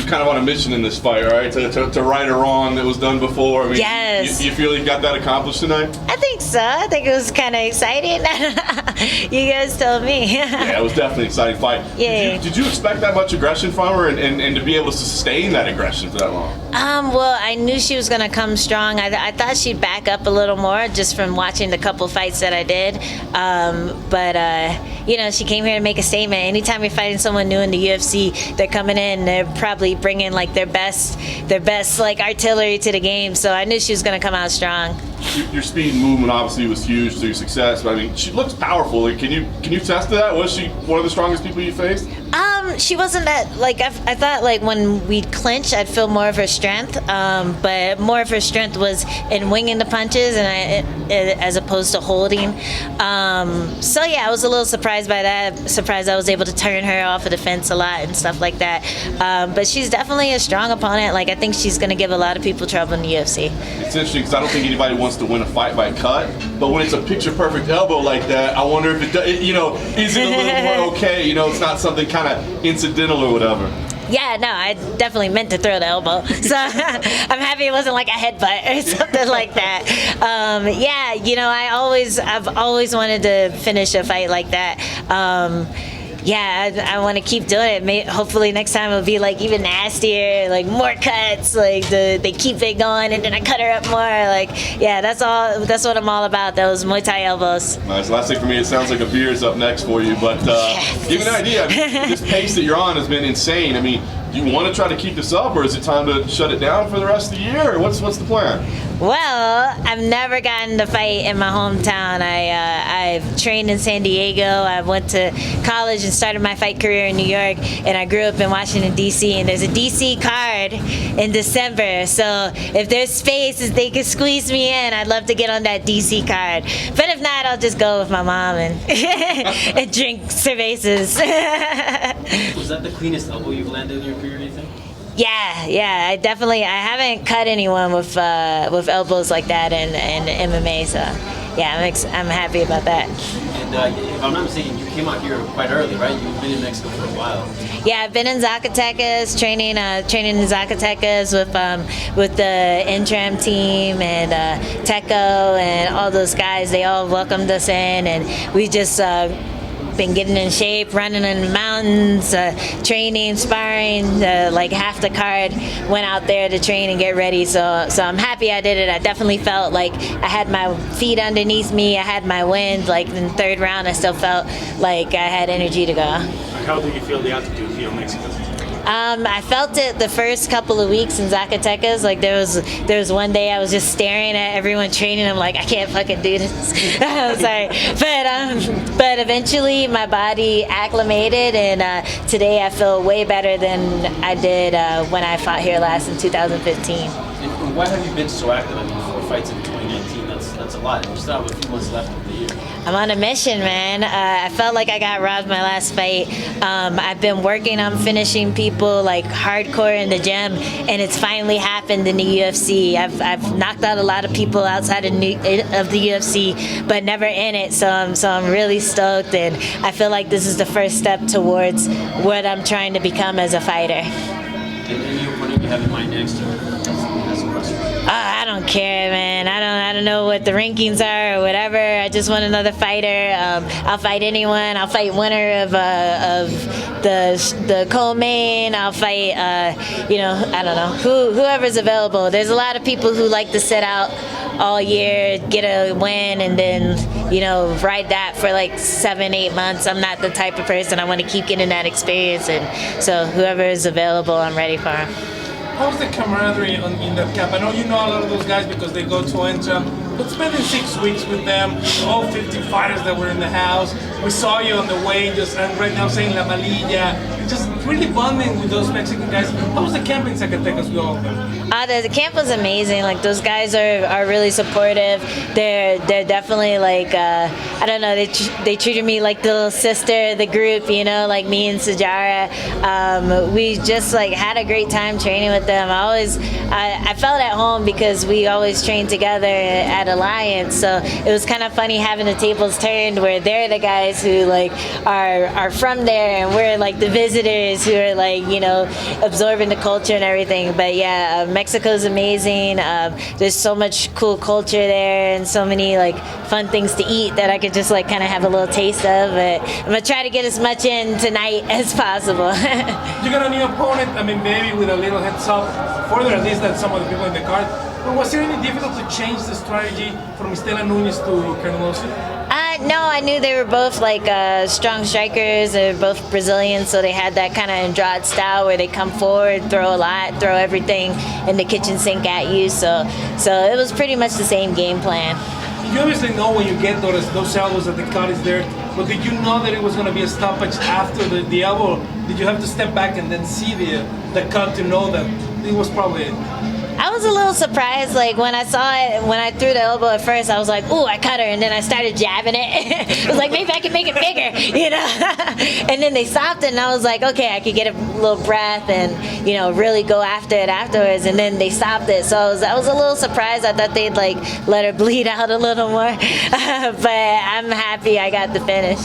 you're kind of on a mission in this fight, right? To right a wrong that was done before. I mean, yes. You feel you got that accomplished tonight? I think so. I think it was kind of exciting. You guys told me. Yeah, it was definitely an exciting fight. Yeah. Did you expect that much aggression from her and to be able to sustain that aggression for that long? Well, I knew she was going to come strong. I thought she'd back up a little more just from watching the couple fights that I did. But you know, she came here to make a statement. Anytime you're fighting someone new in the UFC, they're coming in, they're probably bringing like their best like artillery to the game. So I knew she was going to come out strong. Your speed and movement obviously was huge to your success, but I mean, she looks powerful. Like, can you test to that? Was she one of the strongest people you faced? She wasn't that, like, I thought, like, when we'd clinch, I'd feel more of her strength, but more of her strength was in winging the punches and as opposed to holding. So, yeah, I was a little surprised by that. Surprised I was able to turn her off of the fence a lot and stuff like that. But she's definitely a strong opponent. Like, I think she's going to give a lot of people trouble in the UFC. It's interesting because I don't think anybody wants to win a fight by cut, but when it's a picture-perfect elbow like that, I wonder if is it a little more okay? You know, it's not something kind of incidental or whatever. Yeah, no, I definitely meant to throw the elbow. So I'm happy it wasn't like a headbutt or something like that. Yeah, you know, I've always wanted to finish a fight like that. Yeah, I want to keep doing it. Hopefully next time it'll be like even nastier, like more cuts, like they keep it going and then I cut her up more. Like, yeah, that's what I'm all about, those Muay Thai elbows. Nice. Last thing for me, it sounds like a beer is up next for you, but yes. Give me an idea. I mean, this pace that you're on has been insane. I mean, do you want to try to keep this up, or is it time to shut it down for the rest of the year, or what's the plan? Well, I've never gotten to fight in my hometown. I've trained in San Diego. I went to college and started my fight career in New York, and I grew up in Washington, D.C., and there's a D.C. card in December. So if there's space, if they could squeeze me in, I'd love to get on that D.C. card. But if not, I'll just go with my mom and, and drink cervezas. Was that the cleanest elbow you've landed in your career, do you think? Yeah, I haven't cut anyone with elbows like that in MMA, so yeah, I'm happy about that. And if I'm not mistaken, you came out here quite early, right? You've been in Mexico for a while. Yeah, I've been in Zacatecas, training in Zacatecas with the Intram team and Teco and all those guys. They all welcomed us in, and we just been getting in shape, running in the mountains, training, sparring. Like half the card went out there to train and get ready. So I'm happy I did it. I definitely felt like I had my feet underneath me. I had my wind. Like in the third round, I still felt like I had energy to go. How did you feel the altitude here in Mexico? I felt it the first couple of weeks in Zacatecas. Like there was one day I was just staring at everyone training. I'm like, I can't fucking do this. I'm sorry, but eventually my body acclimated, and today I feel way better than I did when I fought here last in 2015. And why have you been so active? I mean, 4 fights in 2019. That's a lot. And you still have a few months left of the year. I'm on a mission, man. I felt like I got robbed my last fight. I've been working on finishing people like hardcore in the gym, and it's finally happened in the UFC. I've knocked out a lot of people outside of the UFC, but never in it. So I'm really stoked, and I feel like this is the first step towards what I'm trying to become as a fighter. And any opponent you have in mind next, or that's a question? I don't care, man. I don't know what the rankings are or whatever. I just want another fighter. I'll fight anyone. I'll fight winner of the co-main. I'll fight I don't know, whoever's available. There's a lot of people who like to sit out all year, get a win, and then ride that for like 7-8 months. I'm not the type of person. I want to keep getting that experience, and so whoever is available, I'm ready for him. How's the camaraderie in that camp? I know you know a lot of those guys because they go to Intram, but spending 6 weeks with them, all 50 fighters that were in the house, we saw you on the way, just and right now saying La Malilla, just really bonding with those Mexican guys. How was the camp in Zacatecas with all of them? The camp was amazing. Like those guys are really supportive. They're definitely like I don't know. They treated me like the little sister of the group, like me and Sajara. We just like had a great time training with them. I felt at home because we always trained together at that alliance. So it was kind of funny having the tables turned where they're the guys who like are from there, and we're like the visitors who are like, you know, absorbing the culture and everything. But yeah, Mexico's amazing. There's so much cool culture there and so many like fun things to eat that I could just like kind of have a little taste of. But I'm gonna try to get as much in tonight as possible. You got a new opponent. I mean, maybe with a little heads up, further at least than some of the people in the card. But was it any difficult to change the strategy from Estela Nunez to Carnosi? No, I knew they were both like strong strikers. They're both Brazilians, so they had that kind of Andrade style where they come forward, throw a lot, throw everything in the kitchen sink at you. So it was pretty much the same game plan. You obviously know when you get those elbows that the cut is there, but did you know that it was going to be a stoppage after the elbow? Did you have to step back and then see the cut to know that it was probably it? I was a little surprised, like when I saw it, when I threw the elbow at first, I was like, ooh, I cut her, and then I started jabbing it. I was like, maybe I can make it bigger, you know? And then they stopped it, and I was like, okay, I could get a little breath and, you know, really go after it afterwards, and then they stopped it. So I was a little surprised. I thought they'd like let her bleed out a little more, but I'm happy I got the finish.